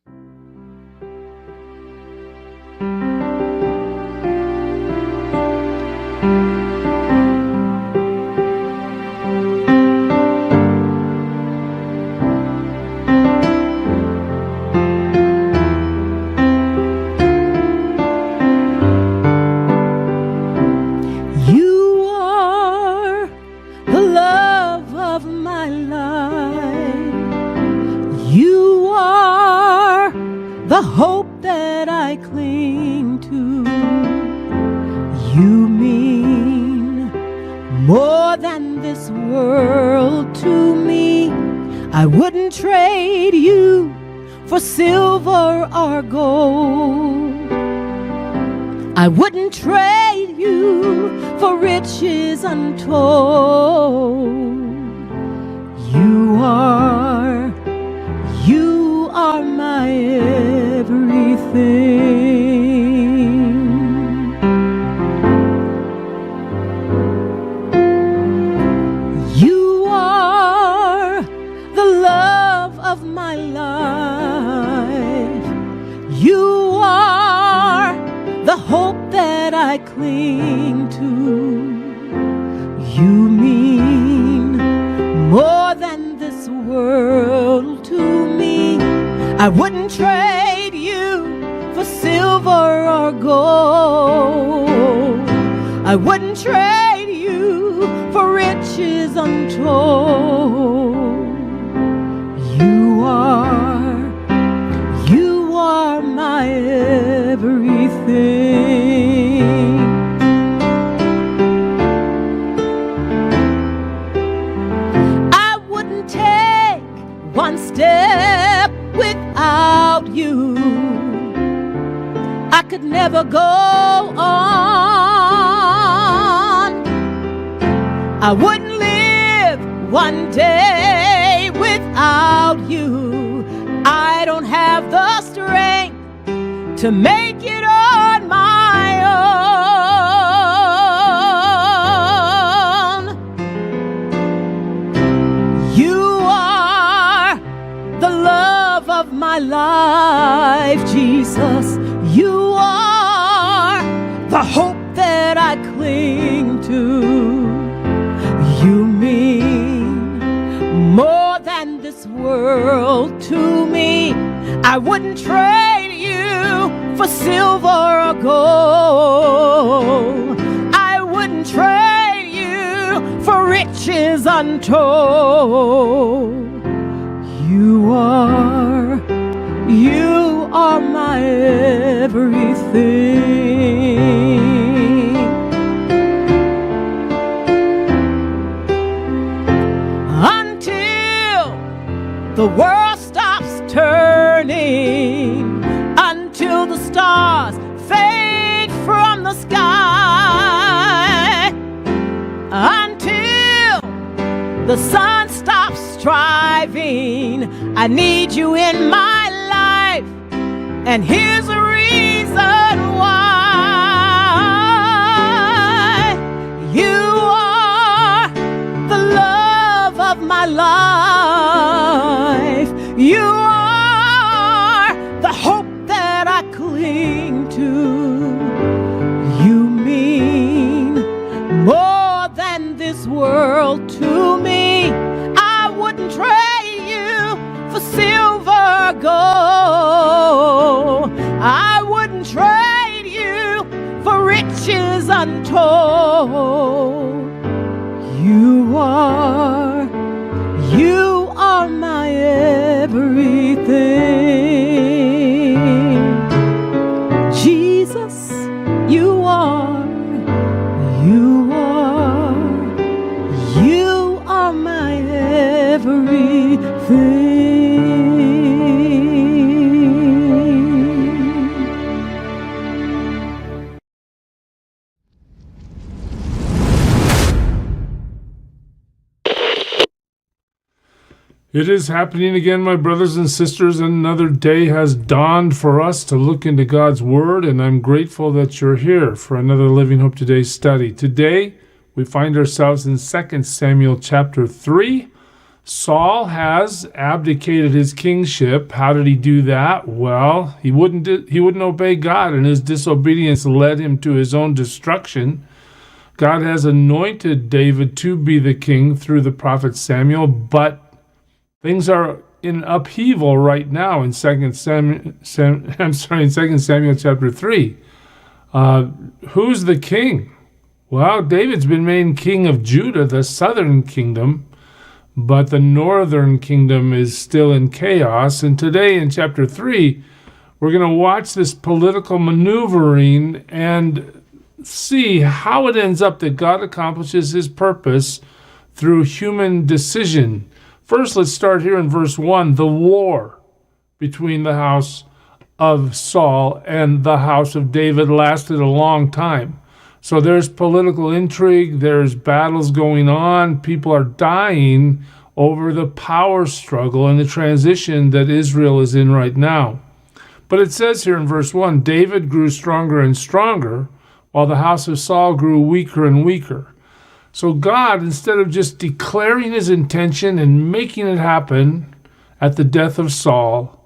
You are the love of my life. You are the hope that I cling to. You mean more than this world to me. I wouldn't trade you for silver or gold. I wouldn't trade you for riches untold. You are my everything. You are the love of my life. You are the hope that I cling to. You mean more than this world to me. I wouldn't trade you for silver or gold. I wouldn't trade you for riches untold. You are my everything. I wouldn't take one step without you. I could never go on. I wouldn't live one day without you. I don't have the strength to make it on my own. You are the love of my life, Jesus. You are the hope that I cling to. You mean more than this world to me. I wouldn't trade you for silver or gold. I wouldn't trade you for riches untold. You are my everything. Until the world stops turning, until the stars fade from the sky, until the sun stops striving, I need you in my life, and here's a reason why. You are the love of my life. You are the hope that I cling to. You mean more than this world to me. I wouldn't trade you for silver or gold. I wouldn't trade you for riches untold. You are my everything. Jesus, you are my everything. It is happening again, my brothers and sisters. Another day has dawned for us to look into God's Word, and I'm grateful that you're here for another Living Hope Today study. Today, we find ourselves in 2 Samuel chapter 3. Saul has abdicated his kingship. How did he do that? Well, he wouldn't obey God, and his disobedience led him to his own destruction. God has anointed David to be the king through the prophet Samuel, but things are in upheaval right now in 2 Samuel chapter 3. Who's the king? Well, David's been made king of Judah, the southern kingdom, but the northern kingdom is still in chaos. And today in chapter 3, we're going to watch this political maneuvering and see how it ends up that God accomplishes his purpose through human decision. First, let's start here in verse 1. The war between the house of Saul and the house of David lasted a long time. So there's political intrigue, there's battles going on, people are dying over the power struggle and the transition that Israel is in right now. But it says here in verse 1, David grew stronger and stronger, while the house of Saul grew weaker and weaker. So God, instead of just declaring his intention and making it happen at the death of Saul,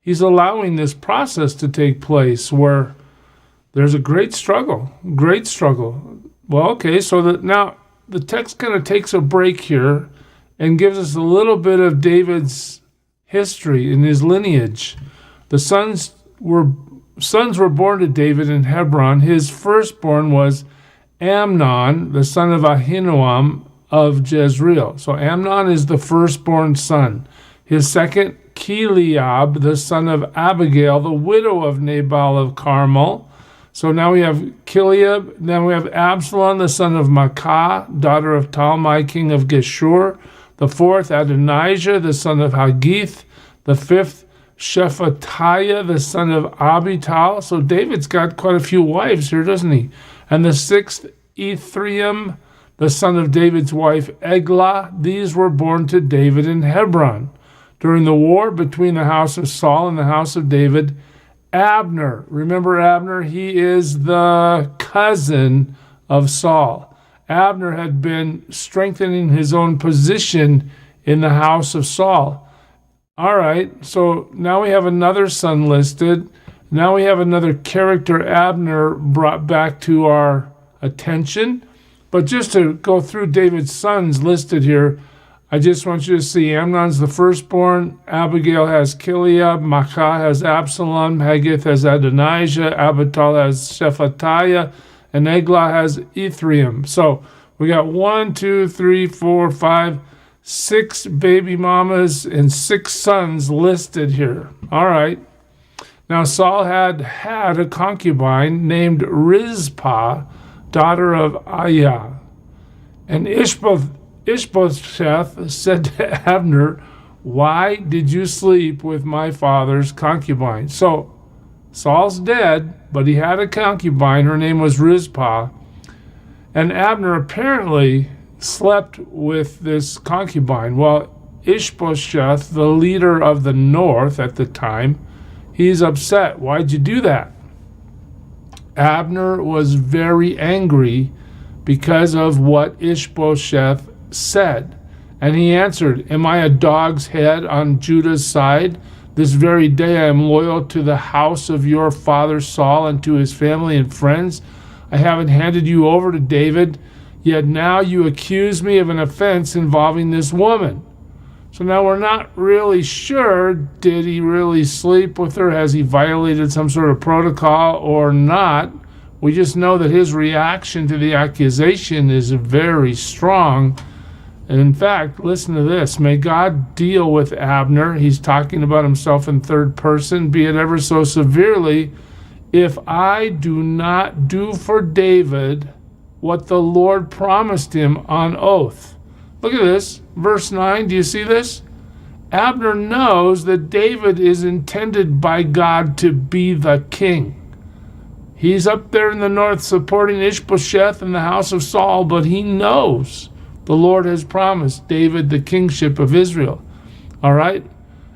he's allowing this process to take place where there's a great struggle. Well, okay, so now the text kind of takes a break here and gives us a little bit of David's history and his lineage. The sons were born to David in Hebron. His firstborn was Amnon, the son of Ahinoam of Jezreel. So Amnon is the firstborn son. His second, Chileab, the son of Abigail, the widow of Nabal of Carmel. So now we have Chileab, then we have Absalom, the son of Maacah, daughter of Talmai, king of Geshur. The fourth, Adonijah, the son of Haggith. The fifth, Shephatiah, the son of Abital. So David's got quite a few wives here, doesn't he? And the sixth, Ephraim, the son of David's wife, Eglah. These were born to David in Hebron. During the war between the house of Saul and the house of David, Abner, remember Abner? He is the cousin of Saul. Abner had been strengthening his own position in the house of Saul. All right, so now we have another son listed. Now we have another character, Abner, brought back to our attention. But just to go through David's sons listed here, I just want you to see Amnon's the firstborn, Abigail has Chileab, Maacah has Absalom, Haggith has Adonijah, Abital has Shephatiah, and Eglah has Ephraim. So we got 6 baby mamas and 6 sons listed here. All right. Now Saul had a concubine named Rizpah, daughter of Aiah. And Ishbosheth said to Abner, "Why did you sleep with my father's concubine?" So Saul's dead, but he had a concubine. Her name was Rizpah. And Abner apparently slept with this concubine. Well, Ishbosheth, the leader of the north at the time, he's upset. Why'd you do that? Abner was very angry because of what Ishbosheth said. And he answered, "Am I a dog's head on Judah's side? This very day I am loyal to the house of your father Saul and to his family and friends. I haven't handed you over to David, yet now you accuse me of an offense involving this woman." So now we're not really sure, did he really sleep with her? Has he violated some sort of protocol or not? We just know that his reaction to the accusation is very strong. And in fact, listen to this. May God deal with Abner. He's talking about himself in third person, be it ever so severely, if I do not do for David what the Lord promised him on oath. Look at this. Verse 9. Do you see this? Abner knows that David is intended by God to be the king. He's up there in the north supporting Ishbosheth in the house of Saul, but he knows the Lord has promised David the kingship of Israel. All right?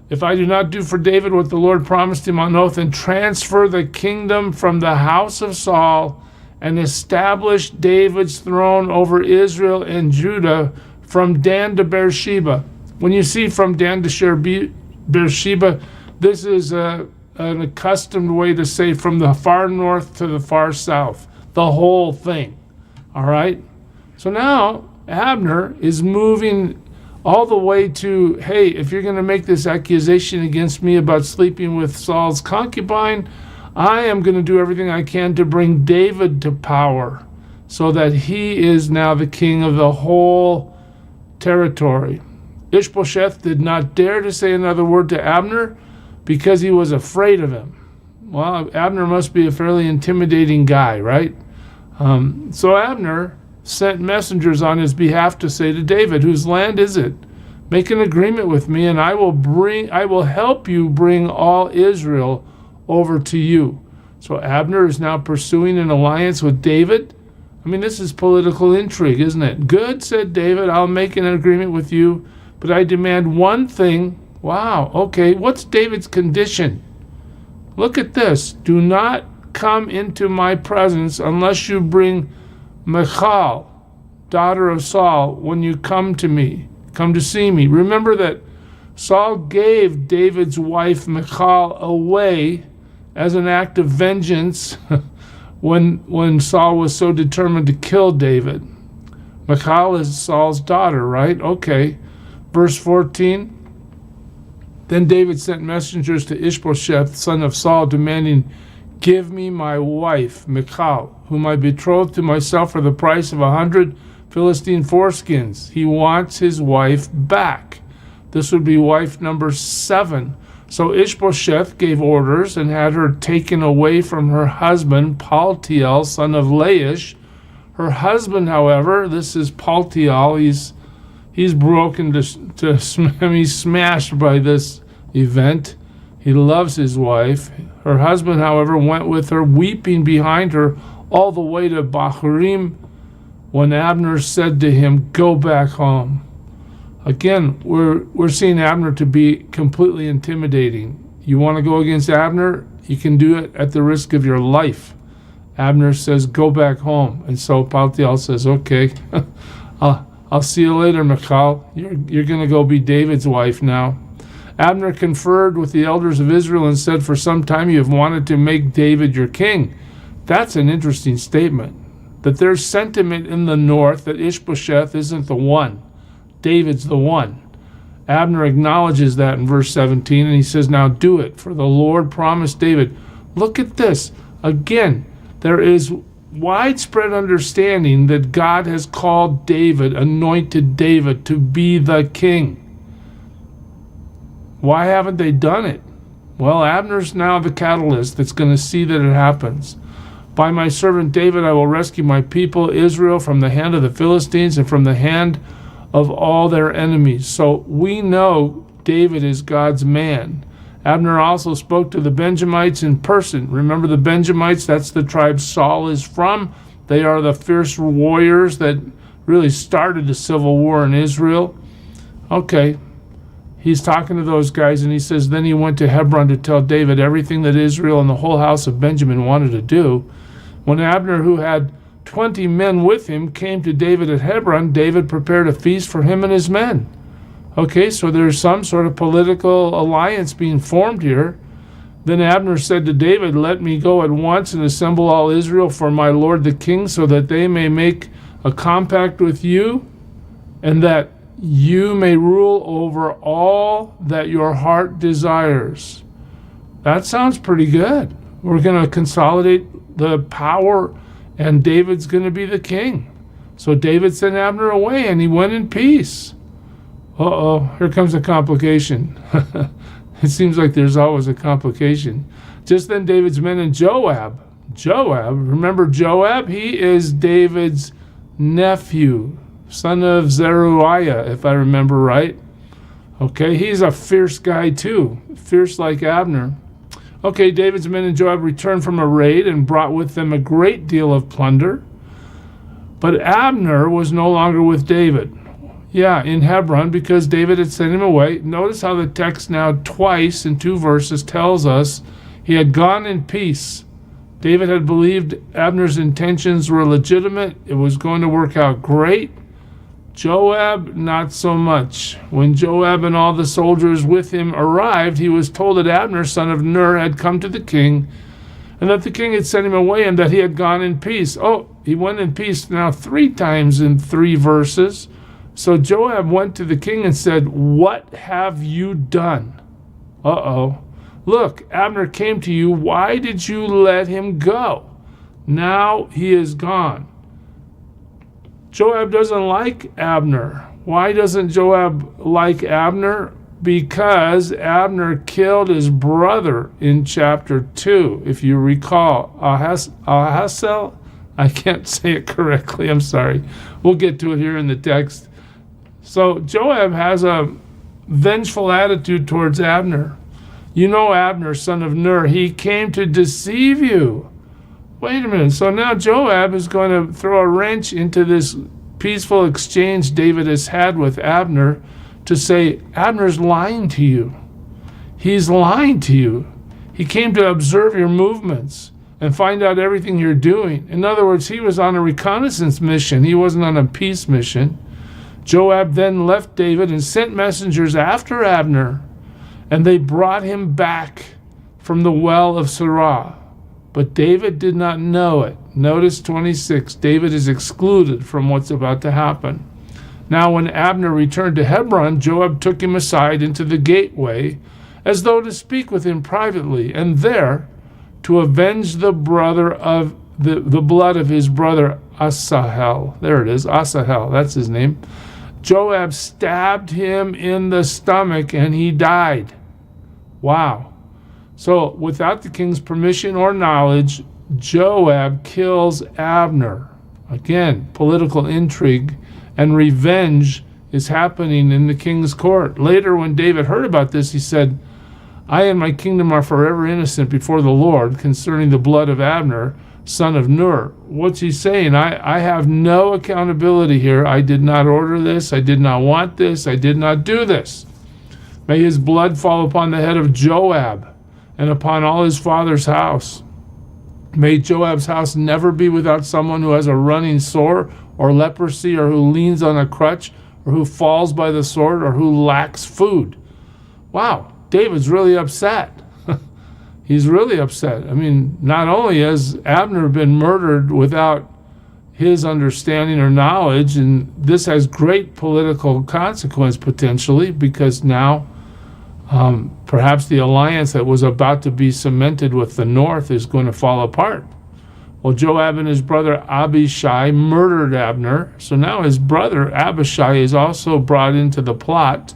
If I do not do for David what the Lord promised him on oath and transfer the kingdom from the house of Saul and establish David's throne over Israel and Judah from Dan to Beersheba. When you see from Dan to Beersheba, this is an accustomed way to say from the far north to the far south, the whole thing. All right? So now Abner is moving all the way to, hey, if you're going to make this accusation against me about sleeping with Saul's concubine, I am going to do everything I can to bring David to power so that he is now the king of the whole territory. Ishbosheth did not dare to say another word to Abner because he was afraid of him. Well, Abner must be a fairly intimidating guy, right? So Abner sent messengers on his behalf to say to David, whose land is it? Make an agreement with me, and I will help you bring all Israel over to you. So Abner is now pursuing an alliance with David. I mean, this is political intrigue, isn't it? Good, said David, I'll make an agreement with you, but I demand one thing. Wow, okay, what's David's condition? Look at this. Do not come into my presence unless you bring Michal, daughter of Saul, when you come to see me. Remember that Saul gave David's wife Michal away as an act of vengeance when Saul was so determined to kill David. Michal is Saul's daughter, right? Okay. Verse 14. Then David sent messengers to Ishbosheth, son of Saul, demanding, give me my wife, Michal, whom I betrothed to myself for the price of 100 Philistine foreskins. He wants his wife back. This would be wife number 7. So Ishbosheth gave orders and had her taken away from her husband, Paltiel, son of Laish. Her husband, however, this is Paltiel, he's broken he's smashed by this event. He loves his wife. Her husband, however, went with her, weeping behind her, all the way to Bahurim, when Abner said to him, go back home. Again, we're seeing Abner to be completely intimidating. You want to go against Abner? You can do it at the risk of your life. Abner says, go back home. And so Paltiel says, okay, I'll see you later, Michal. You're going to go be David's wife now. Abner conferred with the elders of Israel and said, for some time you have wanted to make David your king. That's an interesting statement, that there's sentiment in the north that Ishbosheth isn't the one. David's the one. Abner acknowledges that in verse 17, and he says, now do it, for the Lord promised David. Look at this. Again, there is widespread understanding that God has called David, anointed David, to be the king. Why haven't they done it? Well, Abner's now the catalyst that's going to see that it happens. By my servant David, I will rescue my people, Israel, from the hand of the Philistines and from the hand of all their enemies. So we know David is God's man. Abner also spoke to the Benjamites in person. Remember the Benjamites? That's the tribe Saul is from. They are the fierce warriors that really started the civil war in Israel. Okay, he's talking to those guys, and he says, then he went to Hebron to tell David everything that Israel and the whole house of Benjamin wanted to do. When Abner, who had 20 men with him, came to David at Hebron, David prepared a feast for him and his men. Okay, so there's some sort of political alliance being formed here. Then Abner said to David, let me go at once and assemble all Israel for my lord the king, so that they may make a compact with you, and that you may rule over all that your heart desires. That sounds pretty good. We're going to consolidate the power, and David's going to be the king. So David sent Abner away, and he went in peace. Uh-oh, here comes a complication. It seems like there's always a complication. Just then David's men and Joab, remember Joab? He is David's nephew, son of Zeruiah, if I remember right. Okay, he's a fierce guy too, fierce like Abner. Okay, David's men and Joab returned from a raid and brought with them a great deal of plunder. But Abner was no longer with David. Yeah, in Hebron, because David had sent him away. Notice how the text now twice in 2 verses tells us he had gone in peace. David had believed Abner's intentions were legitimate. It was going to work out great. Joab, not so much. When Joab and all the soldiers with him arrived, he was told that Abner, son of Ner, had come to the king, and that the king had sent him away, and that he had gone in peace. Oh, he went in peace now 3 times in 3 verses. So Joab went to the king and said, "What have you done?" Uh-oh. "Look, Abner came to you. Why did you let him go? Now he is gone." Joab doesn't like Abner. Why doesn't Joab like Abner? Because Abner killed his brother in chapter 2. If you recall, Ahasel, I can't say it correctly, I'm sorry. We'll get to it here in the text. So Joab has a vengeful attitude towards Abner. You know Abner, son of Ner, he came to deceive you. Wait a minute. So now Joab is going to throw a wrench into this peaceful exchange David has had with Abner to say, Abner's lying to you. He's lying to you. He came to observe your movements and find out everything you're doing. In other words, he was on a reconnaissance mission. He wasn't on a peace mission. Joab then left David and sent messengers after Abner, and they brought him back from the well of Sirah. But David did not know it. Notice 26. David is excluded from what's about to happen. Now when Abner returned to Hebron, Joab took him aside into the gateway, as though to speak with him privately, and there, to avenge the brother of the blood of his brother Asahel. There it is, Asahel, that's his name. Joab stabbed him in the stomach, and he died. Wow. So, without the king's permission or knowledge, Joab kills Abner. Again, political intrigue and revenge is happening in the king's court. Later, when David heard about this, he said, I and my kingdom are forever innocent before the Lord concerning the blood of Abner, son of Ner. What's he saying? I have no accountability here. I did not order this. I did not want this. I did not do this. May his blood fall upon the head of Joab and upon all his father's house. May Joab's house never be without someone who has a running sore or leprosy, or who leans on a crutch, or who falls by the sword, or who lacks food. Wow, David's really upset. He's really upset. I mean, not only has Abner been murdered without his understanding or knowledge, and this has great political consequence potentially, because now perhaps the alliance that was about to be cemented with the north is going to fall apart. Well, Joab and his brother Abishai murdered Abner, so now his brother Abishai is also brought into the plot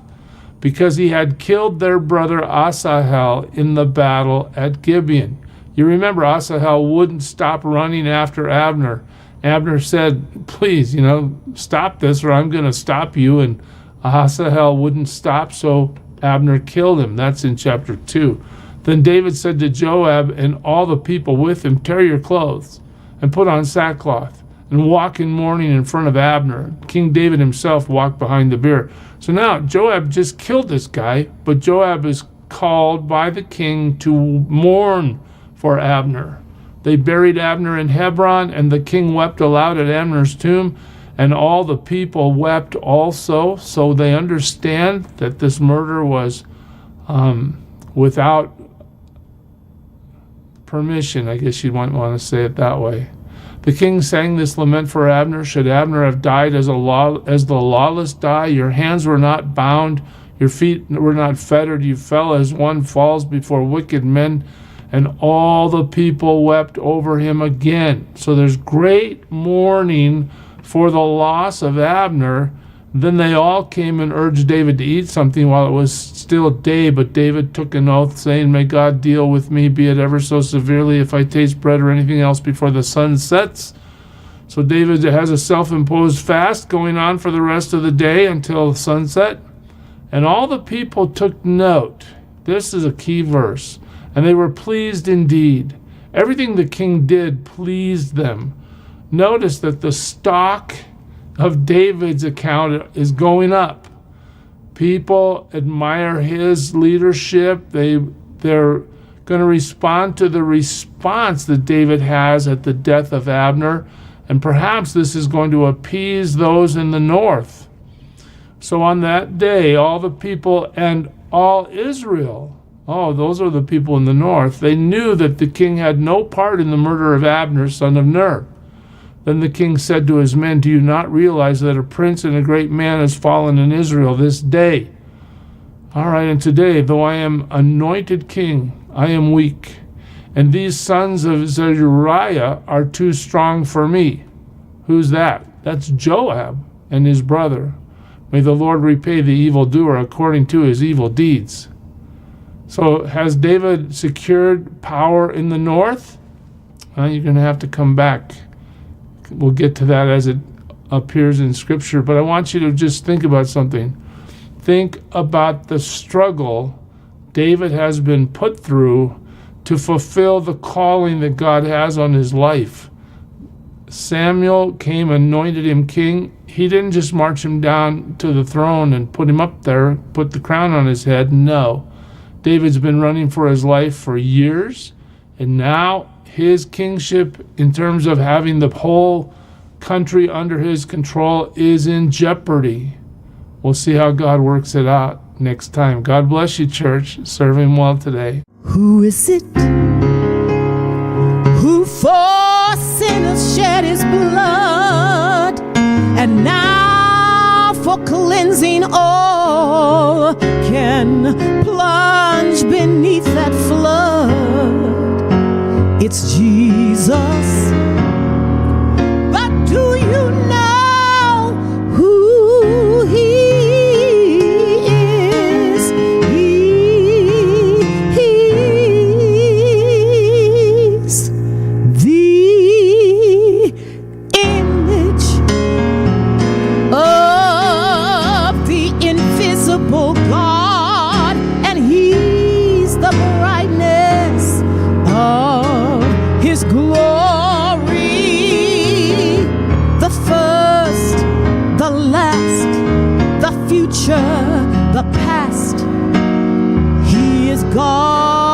because he had killed their brother Asahel in the battle at Gibeon. You remember Asahel wouldn't stop running after Abner. Abner said, please, stop this or I'm going to stop you, and Asahel wouldn't stop, so Abner killed him. That's in chapter 2. Then David said to Joab and all the people with him, tear your clothes and put on sackcloth and walk in mourning in front of Abner. King David himself walked behind the bier. So now Joab just killed this guy, but Joab is called by the king to mourn for Abner. They buried Abner in Hebron, and the king wept aloud at Abner's tomb, and all the people wept also. So they understand that this murder was without permission, I guess you might want to say it that way. The king sang this lament for Abner. Should Abner have died as the lawless die? Your hands were not bound, your feet were not fettered. You fell as one falls before wicked men. And all the people wept over him again. So there's great mourning for the loss of Abner. Then they all came and urged David to eat something while it was still day, but David took an oath, saying, may God deal with me, be it ever so severely, if I taste bread or anything else before the sun sets. So David has a self-imposed fast going on for the rest of the day until sunset. And all the people took note. This is a key verse. And they were pleased indeed. Everything the king did pleased them. Notice that the stock of David's account is going up. People admire his leadership. They're going to respond to the response that David has at the death of Abner. And perhaps this is going to appease those in the north. So on that day, all the people and all Israel, oh, those are the people in the north, they knew that the king had no part in the murder of Abner, son of Ner. Then the king said to his men, do you not realize that a prince and a great man has fallen in Israel this day? All right, and today, though I am anointed king, I am weak. And these sons of Zeruiah are too strong for me. Who's that? That's Joab and his brother. May the Lord repay the evildoer according to his evil deeds. So has David secured power in the north? You're going to have to come back. We'll get to that as it appears in Scripture. But I want you to just think about something. Think about the struggle David has been put through to fulfill the calling that God has on his life. Samuel came, anointed him king. He didn't just march him down to the throne and put him up there, put the crown on his head. No. David's been running for his life for years, and now his kingship, in terms of having the whole country under his control, is in jeopardy. We'll see how God works it out next time. God bless you, church. Serve him well today. Who is it who for sinners shed his blood, and now for cleansing all can plunge beneath that flood? It's Jesus. But do you know who he is? He's the image of the invisible God, and he's the brightness of his glory, the first, the last, the future, the past. He is God.